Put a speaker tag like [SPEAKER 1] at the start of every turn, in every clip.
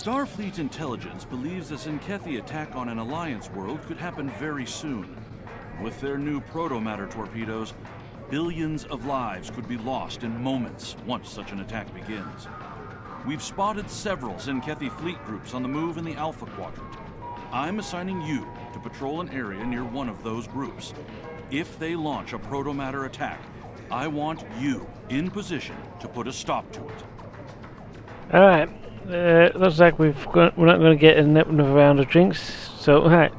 [SPEAKER 1] Starfleet intelligence believes a Tzenkethi attack on an Alliance world could happen very soon. With their new protomatter torpedoes, billions of lives could be lost in moments once such an attack begins. We've spotted several Tzenkethi Fleet groups on the move in the Alpha Quadrant. I'm assigning you to patrol an area near one of those groups. If they launch a protomatter attack, I want you in position to put a stop to it.
[SPEAKER 2] Alright, looks like we're not going to get another round of drinks, so alright.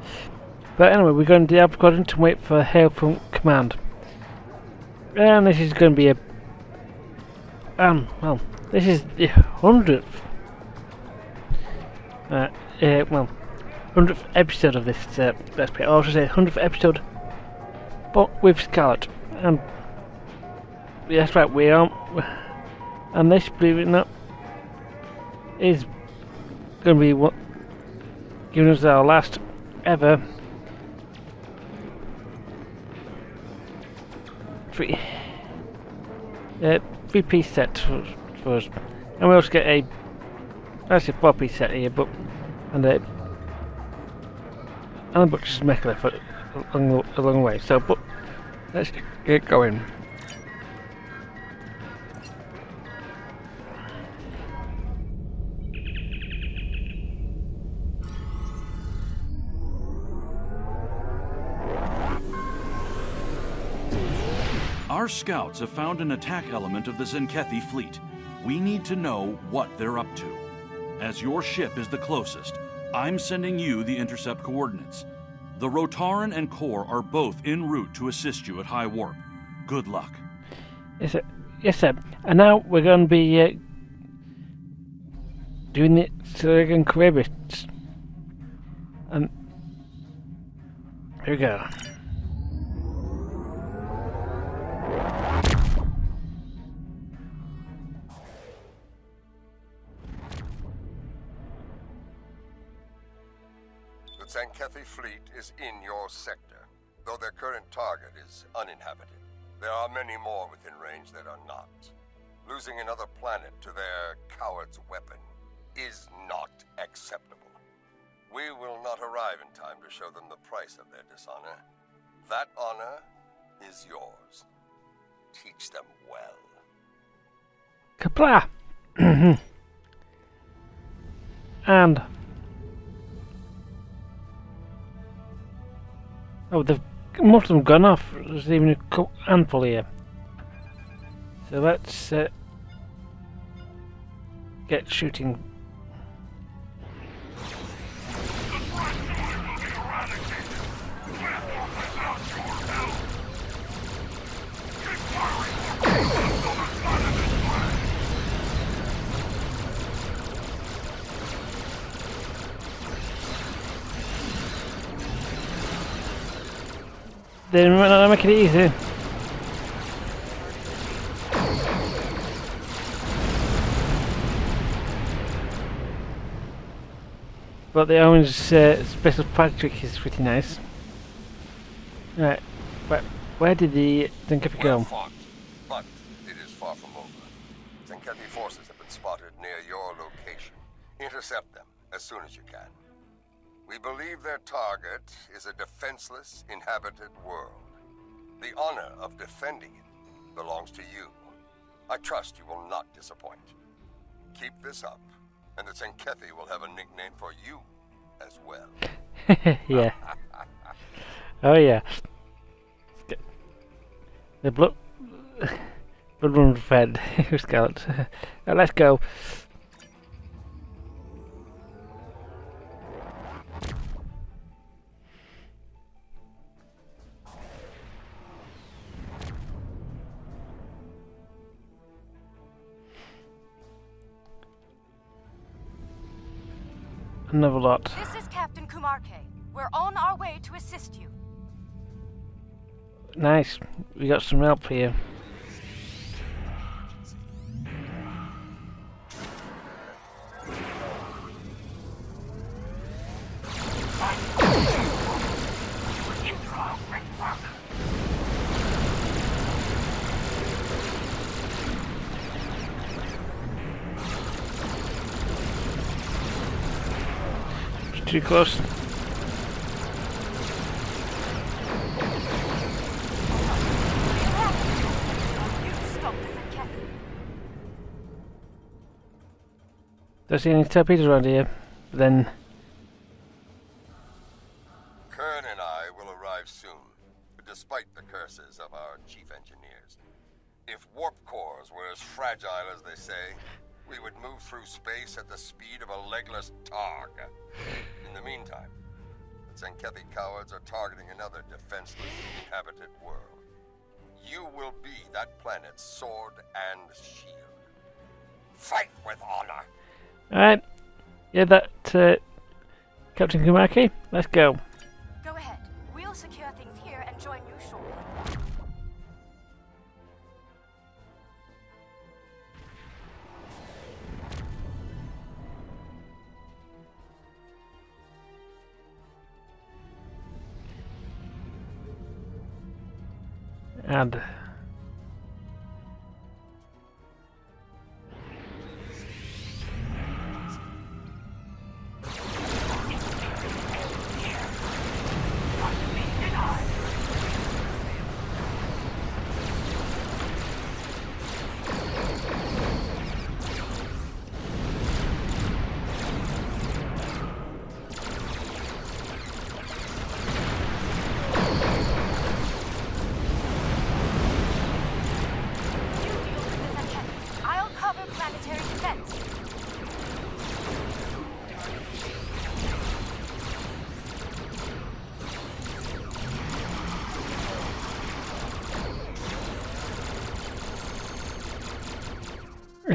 [SPEAKER 2] But anyway, we're going to the Alpha Quadrant to wait for hail from command. And this is going to be a... well, this is the 100th... well, 100th episode of this Let's Play, or I should say 100th episode, but with Scarlet. And that's right, we are... And this, believe it or not, is going to be what giving us our last ever three-piece set for us, and we also get actually a four-piece set here, but and a butcher's mecha for along the way. So, but let's get going.
[SPEAKER 1] Our scouts have found an attack element of the Tzenkethi Fleet. We need to know what they're up to. As your ship is the closest, I'm sending you the intercept coordinates. The Rotaran and Core are both en route to assist you at high warp. Good luck.
[SPEAKER 2] Yes, sir. Yes, sir. And now we're going to be doing the Charybdis. Here we go.
[SPEAKER 3] The Tzenkethi Fleet is in your sector, though their current target is uninhabited. There are many more within range that are not. Losing another planet to their coward's weapon is not acceptable. We will not arrive in time to show them the price of their dishonor. That honor is yours. Teach them well.
[SPEAKER 2] Kapla! And... oh, most of them gone off. There's even a handful here. So let's get shooting. They might not make it easy. But the orange special trick is pretty nice. Right, but where did the Tzenkethi go?
[SPEAKER 3] Well fought, but it is far from over. Tzenkethi forces have been spotted near your location. Intercept them as soon as you can. We believe their target is a defenseless, inhabited world. The honor of defending it belongs to you. I trust you will not disappoint. Keep this up, and the Tzenkethi will have a nickname for you as well.
[SPEAKER 2] Yeah. Oh yeah. The blood run fed. Scarlet. Now let's go. Another lot.
[SPEAKER 4] This is Captain Kumarke. We're on our way to assist you.
[SPEAKER 2] Nice. We got some help here. too close.
[SPEAKER 4] You stopped the Tzenkethi.
[SPEAKER 2] Don't see any torpedoes around here. But then,
[SPEAKER 3] Kern and I will arrive soon, despite the curses of our chief engineers. If warp cores were as fragile as they say, we would move through space at the speed of a legless targ. In the meantime, the Tzenkethi cowards are targeting another defenseless, inhabited world. You will be that planet's sword and shield. Fight with honor!
[SPEAKER 2] alright. Yeah, that Captain Kumaki. Let's go.
[SPEAKER 4] Go ahead. We'll secure things here and join you shortly.
[SPEAKER 2] And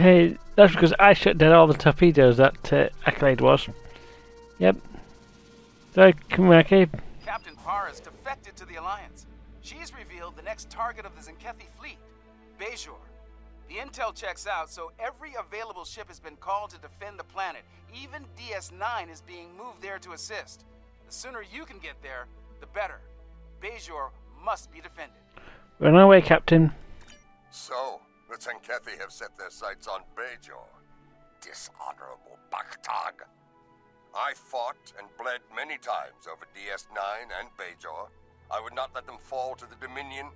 [SPEAKER 2] hey, that's because I shut down all the torpedoes that Accolade was. Yep. So, Kumaki.
[SPEAKER 5] Captain Parr has defected to the Alliance. She's revealed the next target of the Tzenkethi Fleet, Bajor. The intel checks out, so every available ship has been called to defend the planet. Even DS-9 is being moved there to assist. The sooner you can get there, the better. Bajor must be defended.
[SPEAKER 2] We're on our way, Captain.
[SPEAKER 3] So, the Tzenkethi have set their sights on Bajor. Dishonorable Baktag. I fought and bled many times over DS-9 and Bajor. I would not let them fall to the Dominion,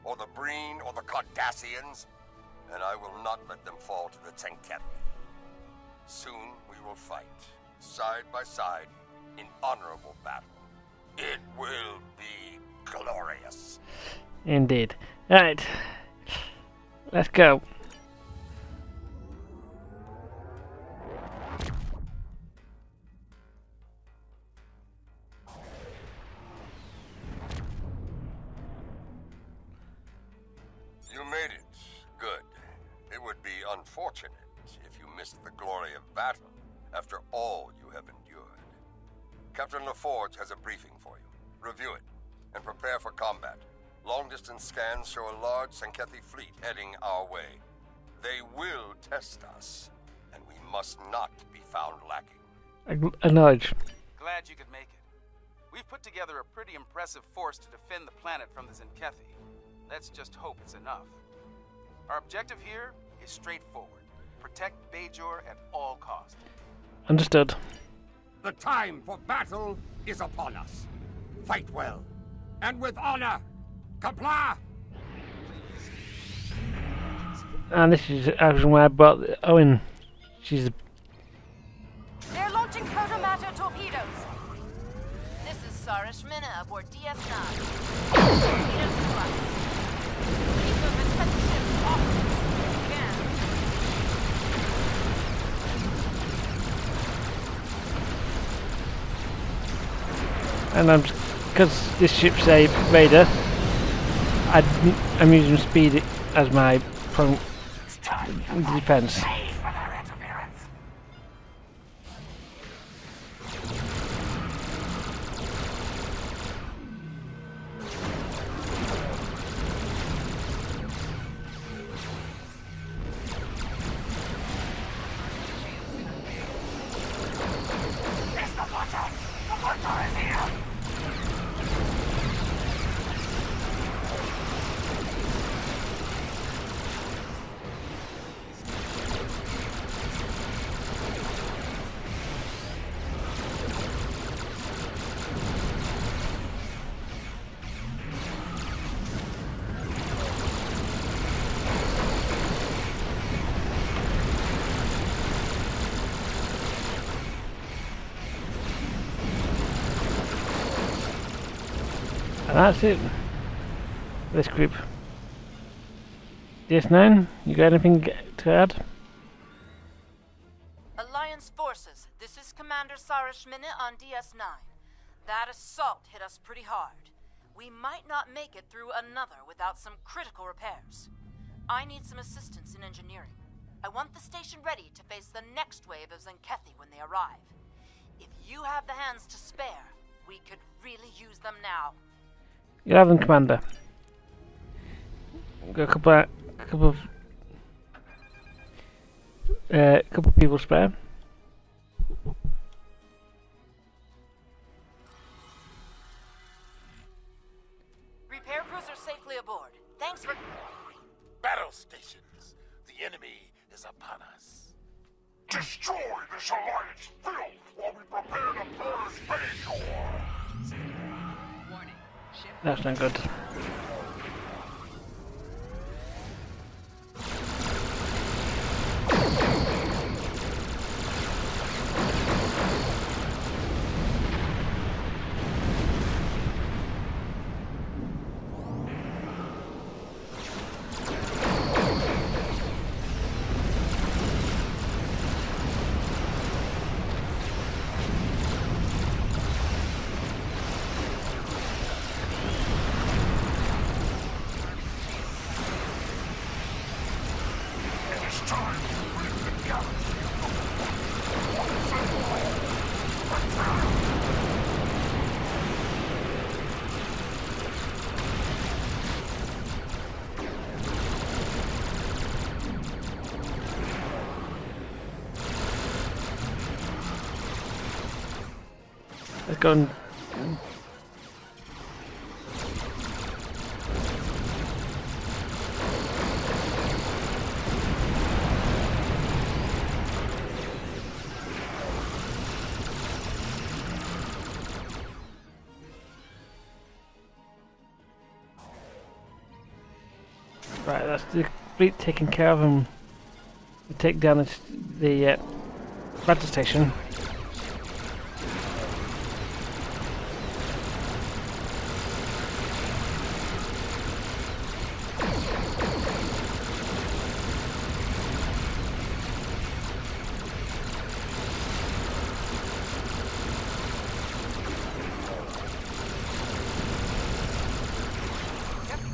[SPEAKER 3] or the Breen, or the Cardassians. And I will not let them fall to the Tzenkethi. Soon we will fight, side by side, in honorable battle. It will be glorious.
[SPEAKER 2] Indeed. Right. Let's go.
[SPEAKER 3] You made it. Good. It would be unfortunate if you missed the glory of battle after all you have endured. Captain LaForge has a briefing for you. Review it and prepare for combat. Long-distance scans show a large Tzenkethi fleet heading our way. They will test us, and we must not be found lacking.
[SPEAKER 2] Acknowledge.
[SPEAKER 5] Glad you could make it. We've put together a pretty impressive force to defend the planet from the Tzenkethi. Let's just hope it's enough. Our objective here is straightforward. Protect Bajor at all costs.
[SPEAKER 2] Understood.
[SPEAKER 6] The time for battle is upon us. Fight well, and with honor. Comply!
[SPEAKER 2] And this is actually why I brought Owen. She's.
[SPEAKER 4] They're launching protomatter torpedoes.
[SPEAKER 7] This is Sarah Schminna aboard DS-9. Torpedoes plus. Keep those infected ships off of us if you can.
[SPEAKER 2] And I'm. Because this ship's a raider, I'm using speed as my defense. That's it. This group. DS9, you got anything to add?
[SPEAKER 7] Alliance forces, this is Commander Sarish Minna on DS9. That assault hit us pretty hard. We might not make it through another without some critical repairs. I need some assistance in engineering. I want the station ready to face the next wave of Tzenkethi when they arrive. If you have the hands to spare, we could really use them now.
[SPEAKER 2] You have them, Commander. Got a couple of people spare.
[SPEAKER 7] Repair crews are safely aboard. Thanks for...
[SPEAKER 8] Battle stations. The enemy is upon us.
[SPEAKER 6] Destroy this alliance filth while we prepare to purge Bajor!
[SPEAKER 2] That's not good. Let's go and... Right, that's the fleet taken care of, and we take down the battle station.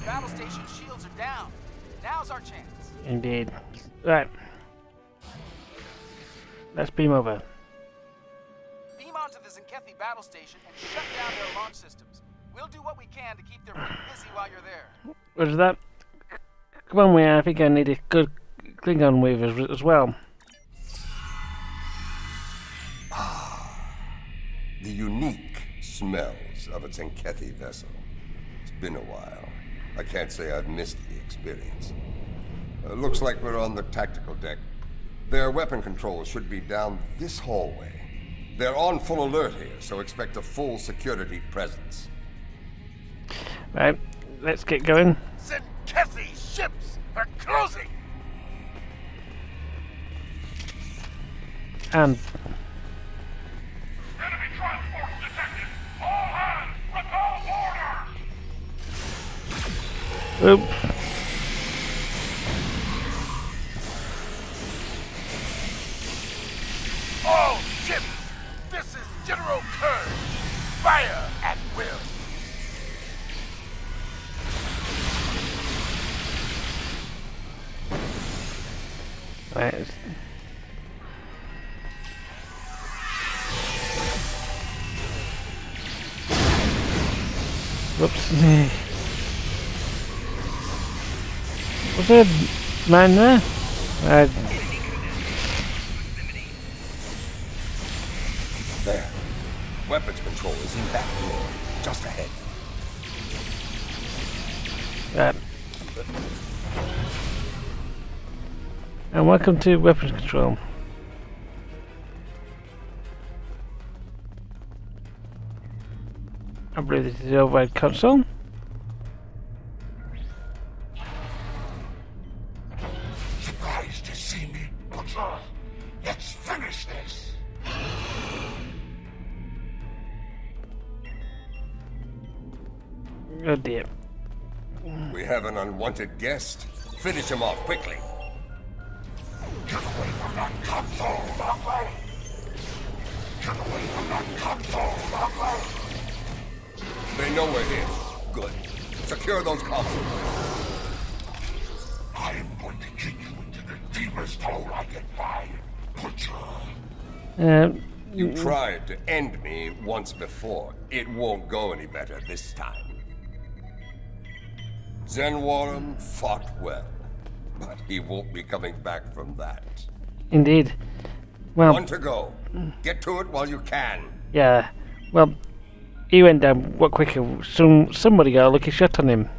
[SPEAKER 5] Battle station shields are down. Now's our chance.
[SPEAKER 2] Indeed. Right. Let's beam over.
[SPEAKER 5] Beam onto the Tzenkethi battle station and shut down their launch systems. We'll do what we can to keep their fleet busy while you're there.
[SPEAKER 2] Where's that? Come on, I think I need a good Klingon wave as well.
[SPEAKER 3] The unique smells of a Tzenkethi vessel. It's been a while. I can't say I've missed the experience. Looks like we're on the tactical deck. Their weapon controls should be down this hallway. They're on full alert here, so expect a full security presence.
[SPEAKER 2] Right, let's get going.
[SPEAKER 8] Tzenkethi ships are closing!
[SPEAKER 2] And...
[SPEAKER 6] Enemy transport detected! All hands, recall order!
[SPEAKER 2] Oop.
[SPEAKER 8] All ships! This is General Kurd! Fire at will!
[SPEAKER 2] Right. Whoops. Was there a man there?
[SPEAKER 3] There. Weapons control is in that door, just ahead.
[SPEAKER 2] And welcome to weapons control. I believe this is the override console.
[SPEAKER 6] Surprised to see me, Butcher? Let's finish this!
[SPEAKER 2] Oh dear.
[SPEAKER 3] We have an unwanted guest. Finish him off quickly.
[SPEAKER 8] Get away from that console, Lovely! Get away from that console, Lovely!
[SPEAKER 3] They know we're here. Good. Secure those consoles.
[SPEAKER 8] I am going to kick you into the deepest hole I can find. Butcher.
[SPEAKER 3] You tried to end me once before. It won't go any better this time. Zenwarem fought well, but he won't be coming back from that.
[SPEAKER 2] Indeed. Well,
[SPEAKER 3] One to go. Get to it while you can.
[SPEAKER 2] yeah. Well, he went down what quicker. Somebody got a lucky shot on him.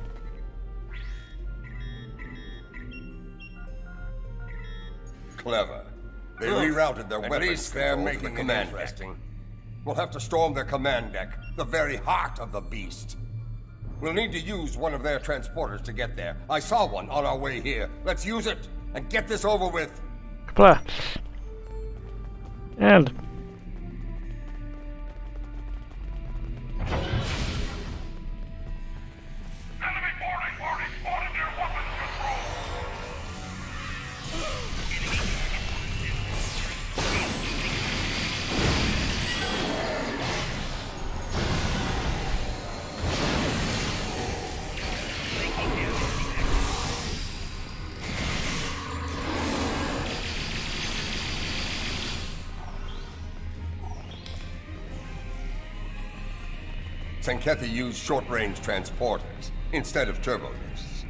[SPEAKER 3] Clever. They rerouted their weapons. At least they're making command interesting. We'll have to storm their command deck, the very heart of the beast. We'll need to use one of their transporters to get there. I saw one on our way here. Let's use it and get this over with.
[SPEAKER 2] Blah. And
[SPEAKER 8] Enemy boarding party spotted near weapons control!
[SPEAKER 3] Tzenkethi used short-range transporters instead of turbolifts.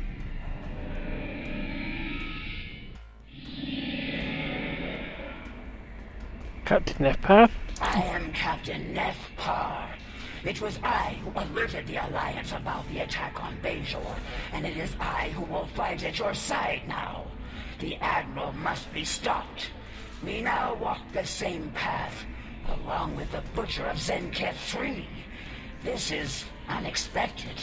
[SPEAKER 2] Captain F-Path.
[SPEAKER 9] I am Captain Nefpar. It was I who alerted the Alliance about the attack on Bajor, and it is I who will fight at your side now. The Admiral must be stopped. We now walk the same path, along with the Butcher of Tzenkethi Fleet. This is unexpected.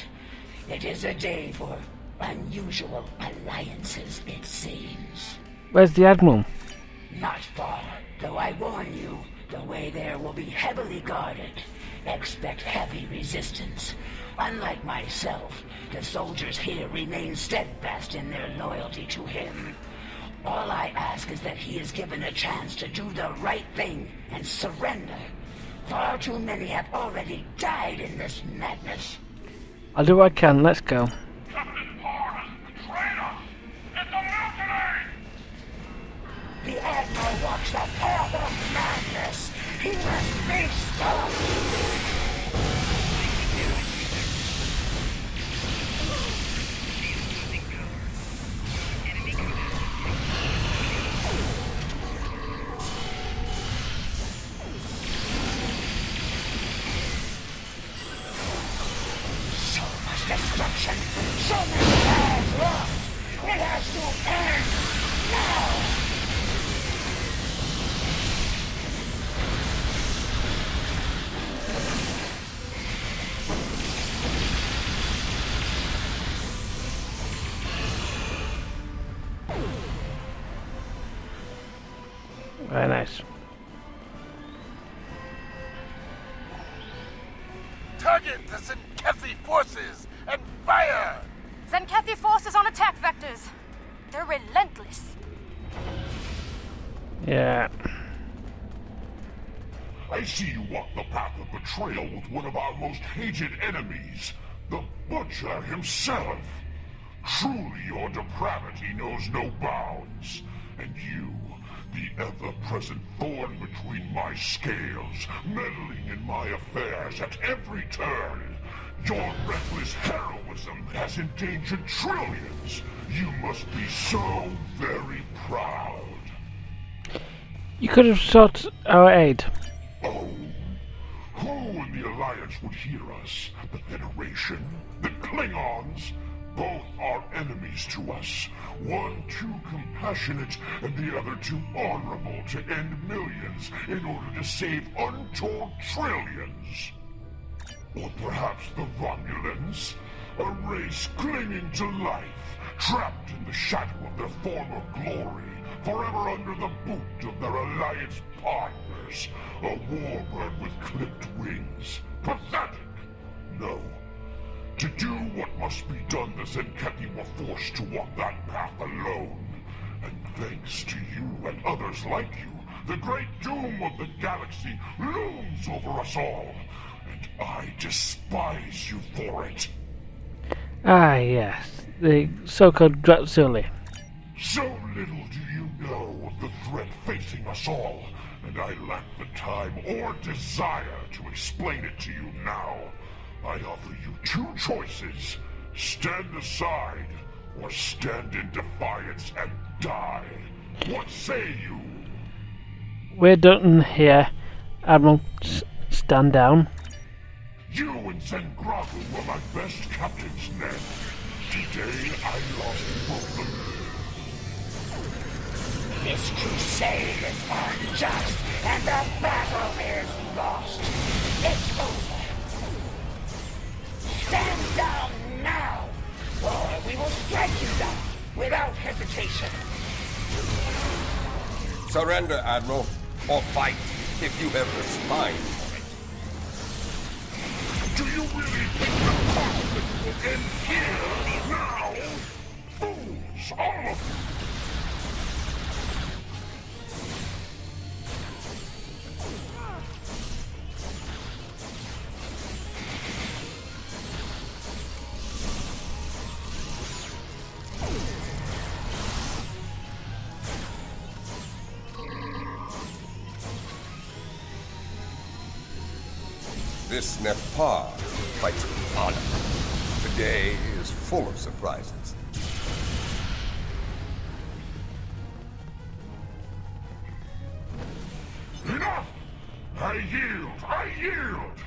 [SPEAKER 9] It is a day for unusual alliances, it seems.
[SPEAKER 2] Where's the Admiral?
[SPEAKER 9] Not far, though I warn you, the way there will be heavily guarded. Expect heavy resistance. Unlike myself, the soldiers here remain steadfast in their loyalty to him. All I ask is that he is given a chance to do the right thing and surrender. Far too many have already died in this madness.
[SPEAKER 2] I'll do what I can. Let's go.
[SPEAKER 8] Captain Parr has betrayed us! It's a mutiny!
[SPEAKER 9] The Admiral walks the path of madness. He must be stopped. Destruction! So many lives lost! It has to end! Now!
[SPEAKER 2] Very nice.
[SPEAKER 8] Target the Tzenkethi forces and fire!
[SPEAKER 4] Tzenkethi forces on attack vectors. They're relentless.
[SPEAKER 2] Yeah.
[SPEAKER 8] I see you walk the path of betrayal with one of our most hated enemies, the Butcher himself. Truly, your depravity knows no bounds. And you, the ever-present thorn between my scales, meddling in my affairs at every turn. Your reckless heroism has endangered trillions. You must be so very proud.
[SPEAKER 2] You could have sought our aid.
[SPEAKER 8] Oh, who in the Alliance would hear us? The Federation? The Klingons? Both are enemies to us. One too compassionate and the other too honorable to end millions in order to save untold trillions. Or perhaps the Romulans? A race clinging to life, trapped in the shadow of their former glory, forever under the boot of their Alliance partners. A warbird with clipped wings. Pathetic! No. To do what must be done, the Tzenkethi were forced to walk that path alone. And thanks to you and others like you, the great doom of the galaxy looms over us all. And I despise you for it.
[SPEAKER 2] Ah, yes. The so-called Scylla.
[SPEAKER 8] So little do you know of the threat facing us all, and I lack the time or desire to explain it to you now. I offer you two choices. Stand aside, or stand in defiance and die. What say you?
[SPEAKER 2] We're done here. Admiral, stand down.
[SPEAKER 8] You and Tzenkethi were my best captains, Ned. Today I lost both of you.
[SPEAKER 9] This crusade is unjust, and the battle is lost. It's over. Stand down now, or we will strike you down without hesitation.
[SPEAKER 3] Surrender, Admiral, or fight if you have the spine for it.
[SPEAKER 8] Do you really think the conflict will end here, now? Fools, all of you!
[SPEAKER 3] This Nefar fights with honor. Today is full of surprises.
[SPEAKER 8] Enough! I yield! I yield!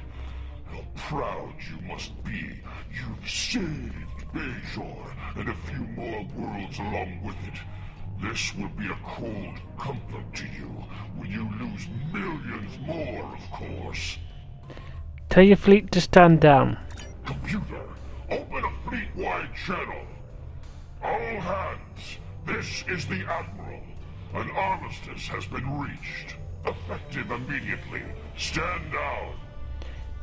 [SPEAKER 8] How proud you must be. You've saved Bajor and a few more worlds along with it. This will be a cold comfort to you when you lose millions more, of course.
[SPEAKER 2] Tell your fleet to stand down.
[SPEAKER 8] Computer, open a fleet-wide channel. All hands, this is the Admiral. An armistice has been reached. Effective immediately. Stand down.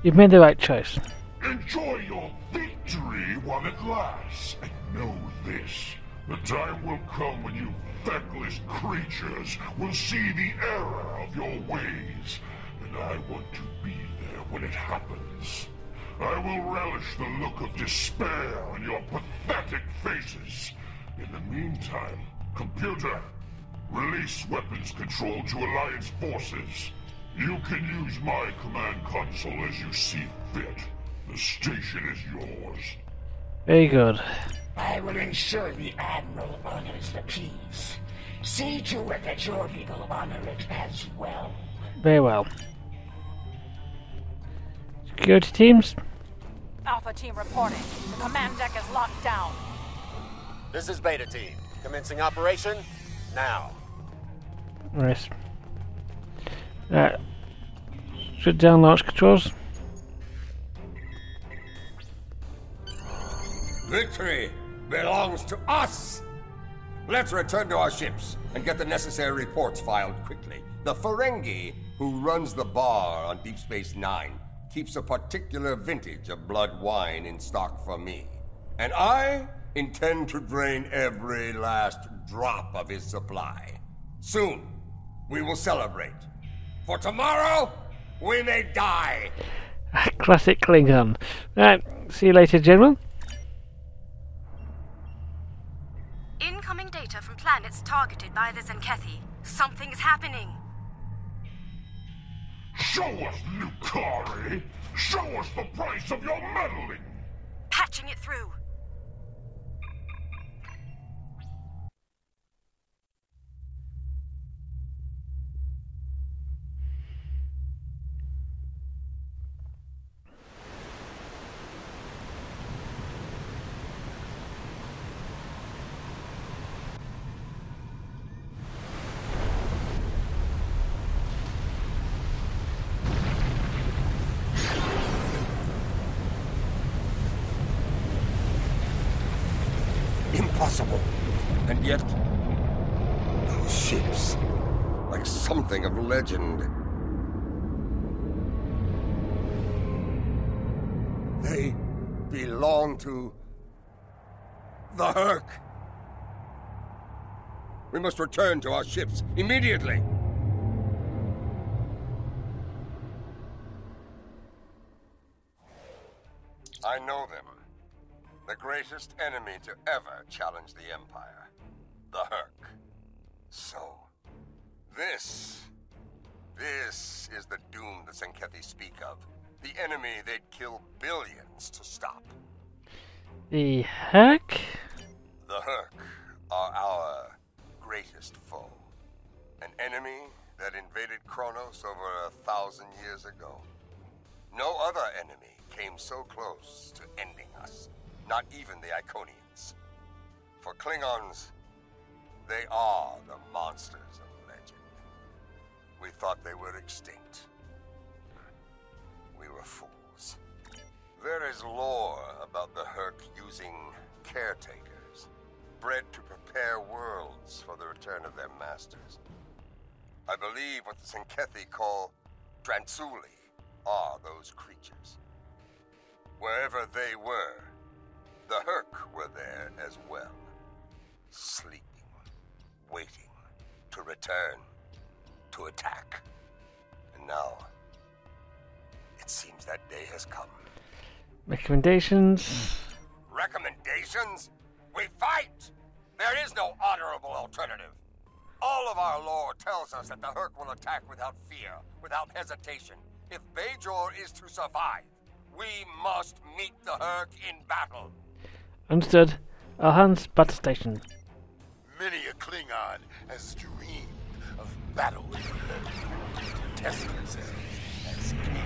[SPEAKER 2] You've made the right choice.
[SPEAKER 8] Enjoy your victory while it lasts. And know this. The time will come when you feckless creatures will see the error of your ways. And I want to be there when it happens. I will relish the look of despair on your pathetic faces. In the meantime, computer, release weapons control to Alliance forces. You can use my command console as you see fit. The station is yours.
[SPEAKER 2] Very good.
[SPEAKER 9] I will ensure the Admiral honors the peace. See to it that your people honor it as well.
[SPEAKER 2] Very well. Security teams?
[SPEAKER 10] Alpha team reporting. The command deck is locked down.
[SPEAKER 11] This is Beta team. Commencing operation now.
[SPEAKER 2] Nice. Shut down launch controls.
[SPEAKER 3] Victory belongs to us! Let's return to our ships and get the necessary reports filed quickly. The Ferengi, who runs the bar on Deep Space Nine, keeps a particular vintage of blood wine in stock for me. And I intend to drain every last drop of his supply. Soon, we will celebrate. For tomorrow, we may die!
[SPEAKER 2] Classic Klingon. Right, see you later, General.
[SPEAKER 4] Incoming data from planets targeted by the Tzenkethi. Something's happening.
[SPEAKER 8] Show us, Lucari! Show us the price of your meddling!
[SPEAKER 4] Patching it through.
[SPEAKER 3] Impossible. And yet, those ships, like something of legend. belong to the Herc. We must return to our ships immediately. I know them. The greatest enemy to ever challenge the Empire. The Herc. So, this is the doom the Tzenkethi speak of. The enemy they'd kill billions to stop.
[SPEAKER 2] The Herc?
[SPEAKER 3] The Herc are our greatest foe. An enemy that invaded Kronos over 1,000 years ago. No other enemy came so close to ending us. Not even the Iconians. For Klingons, they are the monsters of legend. We thought they were extinct. We were fools. There is lore about the Herc using caretakers, bred to prepare worlds for the return of their masters. I believe what the Tzenkethi call Transuli are those creatures. Wherever they were, the Herc were there as well. Sleeping, waiting to return, to attack. And now, it seems that day has come.
[SPEAKER 2] Recommendations?
[SPEAKER 3] Recommendations? We fight! There is no honorable alternative. All of our lore tells us that the Herc will attack without fear, without hesitation. If Bajor is to survive, we must meet the Herc in battle.
[SPEAKER 2] Understood. All hands, battle station.
[SPEAKER 8] Many a Klingon has dreamed of battle. Test themselves as kings.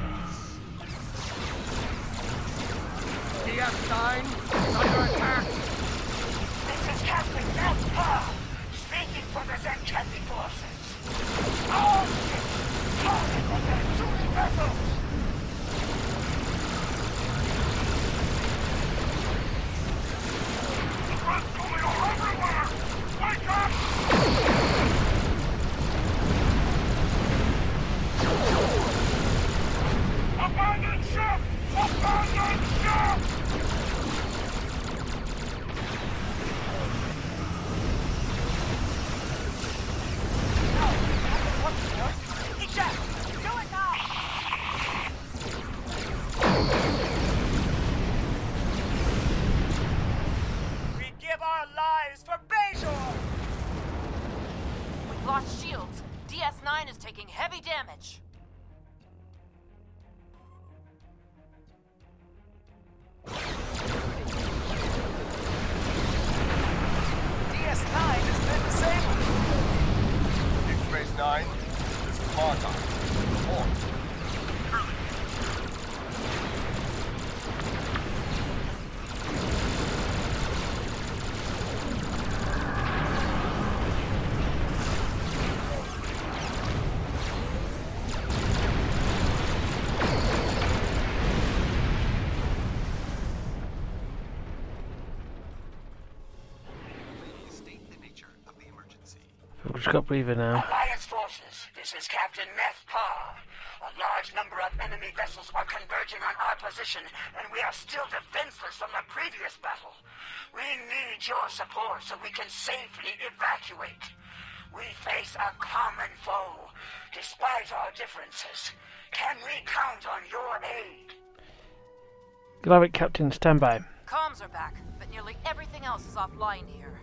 [SPEAKER 6] DS9 is under attack.
[SPEAKER 9] This is Captain Neth speaking for the Tzenkethi forces. All ships target the Transuli vessels. Everywhere! Wake up! Abandon ship! Abandon ship!
[SPEAKER 10] Do it now! Our lives for Bajor!
[SPEAKER 7] We've lost shields. DS9 is taking heavy damage.
[SPEAKER 5] DS9 has been disabled.
[SPEAKER 3] Deep Space Nine, this is Martin. Report.
[SPEAKER 2] We've just got breather now.
[SPEAKER 9] Alliance forces, this is Captain Neth. A large number of enemy vessels are converging on our position, and we are still defenseless from the previous battle. We need your support so we can safely evacuate. We face a common foe, despite our differences. Can we count on your aid?
[SPEAKER 2] Galaric Captain, stand by.
[SPEAKER 7] Comms are back, but nearly everything else is offline here.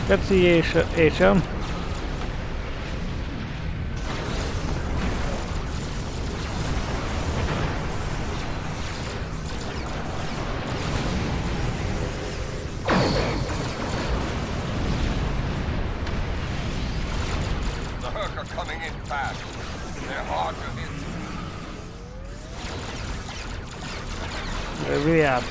[SPEAKER 2] Let's see HM.
[SPEAKER 3] The Herc are coming in fast. They're hard to hit.
[SPEAKER 2] They really are.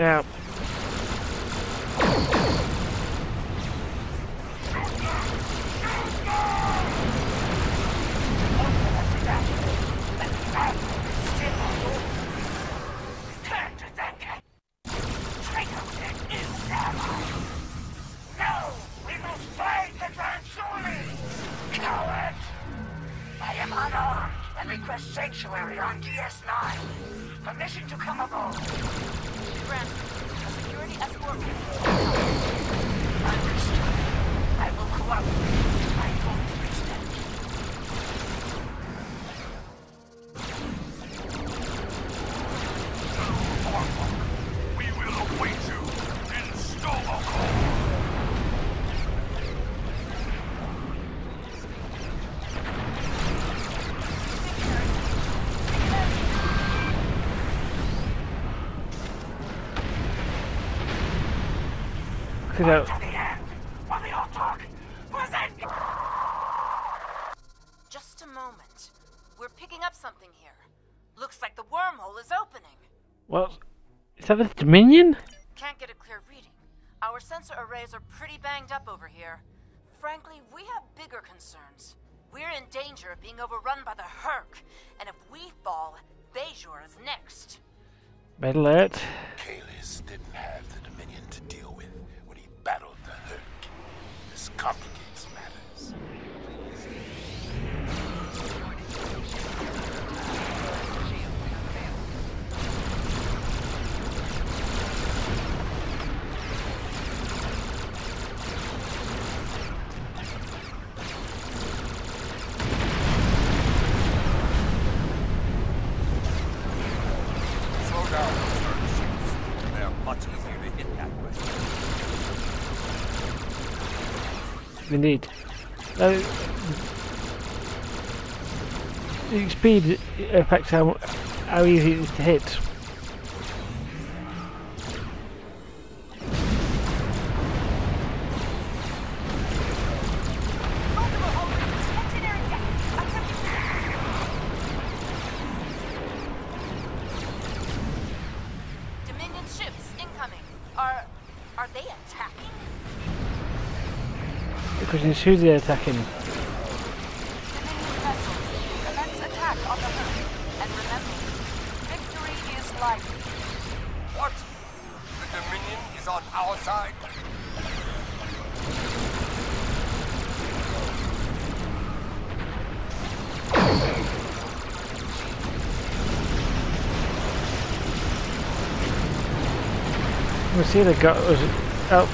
[SPEAKER 2] Yeah.
[SPEAKER 9] Turn to Tzenkethi. Trinket is ally. No, we must fight the Transhuman. Cowards! I am unarmed and request sanctuary on DS9. Permission to come aboard.
[SPEAKER 7] Granted. A security escort will...
[SPEAKER 9] Understood. I will cooperate to my full extent.
[SPEAKER 8] We will await you in Stockholm.
[SPEAKER 2] Go.
[SPEAKER 7] Just a moment. We're picking up something here. Looks like the wormhole is opening.
[SPEAKER 2] What? Is that the Dominion?
[SPEAKER 7] Can't get a clear reading. Our sensor arrays are pretty banged up over here. Frankly, we have bigger concerns. We're in danger of being overrun by the Herc, and if we fall, Bejor is next.
[SPEAKER 2] Red alert.
[SPEAKER 12] Kalis didn't have the Dominion to deal with when he battled the Herc. This complicates matters.
[SPEAKER 3] Slow down, return ships. They're much easier to hit that way.
[SPEAKER 2] Indeed. The speed affects how easy it is to hit.
[SPEAKER 7] Dominion ships incoming. Are they attacking?
[SPEAKER 2] The question is, who's they attacking?
[SPEAKER 10] Dominion vessels, commence attack on the Herc. And remember, victory is life.
[SPEAKER 3] What? The Dominion is on our side?
[SPEAKER 2] We see they got us up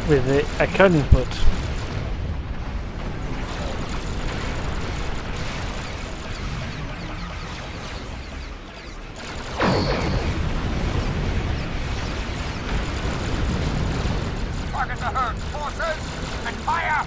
[SPEAKER 2] with a cannon, but
[SPEAKER 3] Target the Herc, forces, and fire!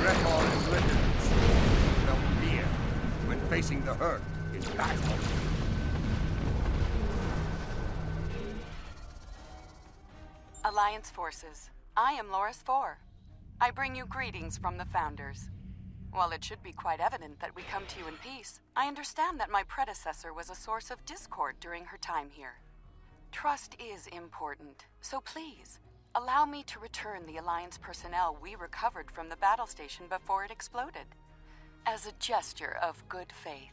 [SPEAKER 3] Record is written. No fear when facing the Herc in battle.
[SPEAKER 13] Alliance forces, I am Loris 4. I bring you greetings from the Founders. While it should be quite evident that we come to you in peace, I understand that my predecessor was a source of discord during her time here. Trust is important, so please, allow me to return the Alliance personnel we recovered from the battle station before it exploded, as a gesture of good faith.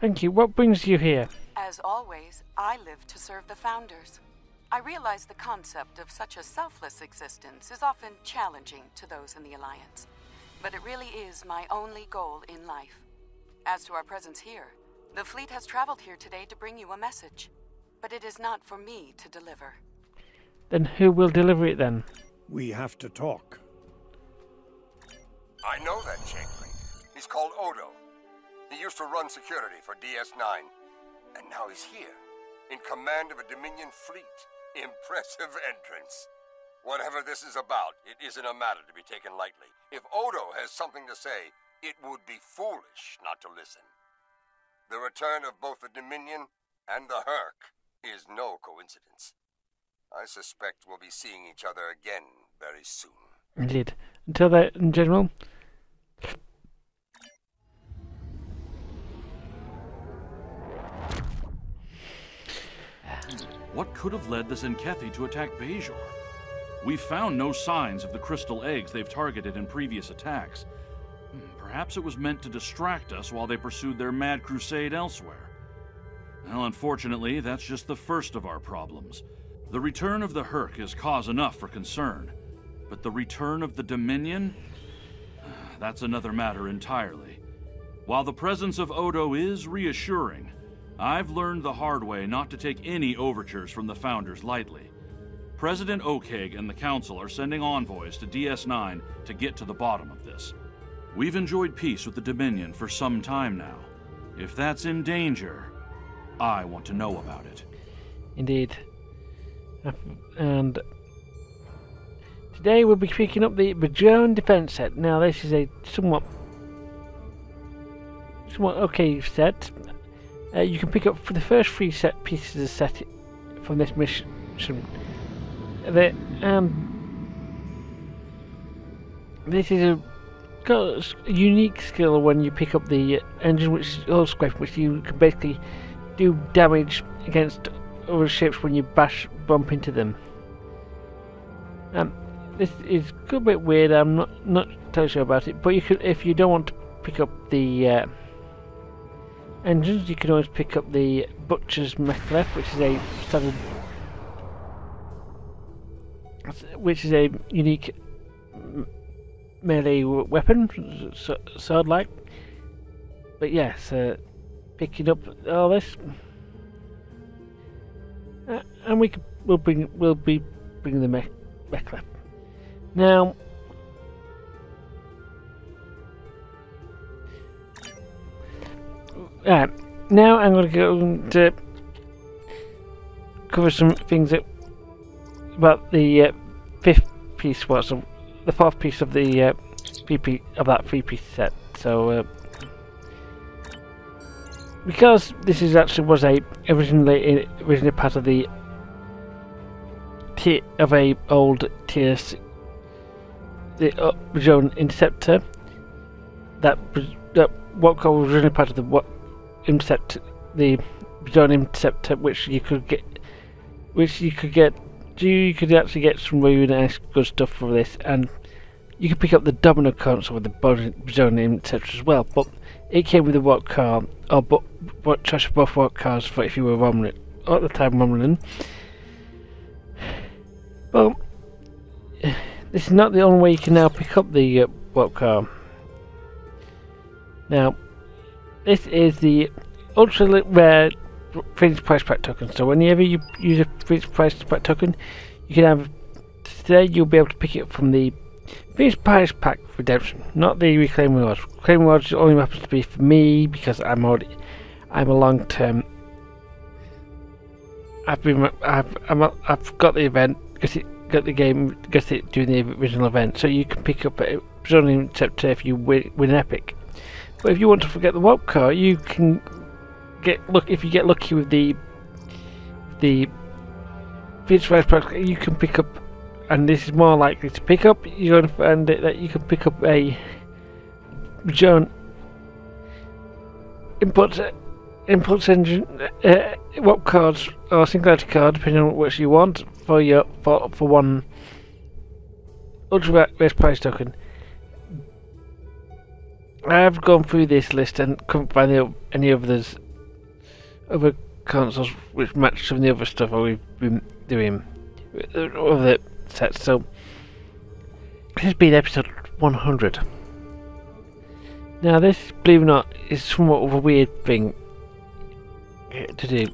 [SPEAKER 2] thank you. What brings you here?
[SPEAKER 13] As always, I live to serve the Founders. I realize the concept of such a selfless existence is often challenging to those in the Alliance, but it really is my only goal in life. As to our presence here, the fleet has traveled here today to bring you a message, but it is not for me to deliver.
[SPEAKER 2] Then who will deliver it then?
[SPEAKER 6] We have to talk.
[SPEAKER 3] I know that changeling. He's called Odo. He used to run security for DS9. And now he's here. in command of a Dominion fleet. Impressive entrance. Whatever this is about, it isn't a matter to be taken lightly. If Odo has something to say, it would be foolish not to listen. The return of both the Dominion and the Herc is no coincidence. I suspect we'll be seeing each other again very soon.
[SPEAKER 2] Indeed. Until then, General.
[SPEAKER 1] What could have led the Tzenkethi to attack Bajor? We've found no signs of the crystal eggs they've targeted in previous attacks. Perhaps it was meant to distract us while they pursued their mad crusade elsewhere. Well, unfortunately, that's just the first of our problems. The return of the Herc is cause enough for concern. But the return of the Dominion? That's another matter entirely. While the presence of Odo is reassuring, I've learned the hard way not to take any overtures from the Founders lightly. President Oakeg and the Council are sending envoys to DS9 to get to the bottom of this. We've enjoyed peace with the Dominion for some time now. If that's in danger, I want to know about it.
[SPEAKER 2] Indeed. And today we'll be picking up the Bajoran defense set. Now this is a somewhat okay set. You can pick up for the first 3 set pieces of set from this mission. This is got a unique skill when you pick up the engine, which is hull scraping, which you can basically do damage against other ships when you bump into them. This is a bit weird. I'm not totally sure about it, but you could, if you don't want to pick up the engines, you can always pick up the Butcher's Mekhlef, which is a standard, which is a unique melee weapon, sword-like. But yes, picking up all this, and we'll be bringing the Mekhlef. Now, now I'm going to go to cover some things about the 5th piece, the 4th piece of the that 3-piece set. So, because this is actually originally part of the old TS, the Bajoran Interceptor, that what was originally part of the the Bajoran Interceptor, which you could actually get some really nice good stuff for this, and you could pick up the Domino console with the Bajoran Interceptor as well. But it came with a warp car, or choice of both warp cars for if you were Romulan at the time, Romulan. Well, this is not the only way you can now pick up the warp car. Now, this is the ultra rare Phoenix Price Pack token. So whenever you use a Phoenix Price Pack token, you can have, today you'll be able to pick it up from the Phoenix Price Pack Redemption, not the Reclaim Rewards. Reclaim Rewards only happens to be for me because I'm a long term. I've got the event, got the game, got it during the original event, so you can pick up a Bajoran Interceptor if you win an epic. But if you want to forget the warp car, you can if you get lucky with the Phoenix Price Pack, you can pick up, and this is more likely to pick up. You're going to find that you can pick up a Bajoran impulse engine, warp cards or singularity card, depending on which you want for one ultra race price token. I've gone through this list and couldn't find any other consoles which match some of the other stuff we've been doing with other sets. So this has been episode 100. Now this, believe it or not, is somewhat of a weird thing to do.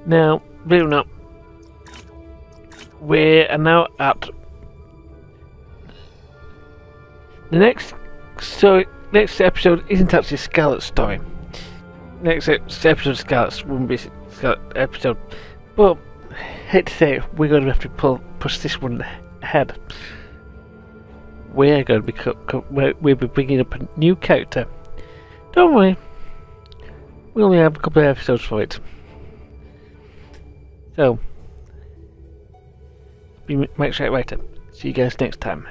[SPEAKER 2] Now, believe it or not, we are now at the next episode isn't actually a Scarlet story. next episode of Scarlet's wouldn't be Scarlet episode, but hate to say it, we're going to have to push this one ahead. We're going to we'll be bringing up a new character. Don't worry, we only have a couple of episodes for it. So, be Mike Straight Writer. See you guys next time.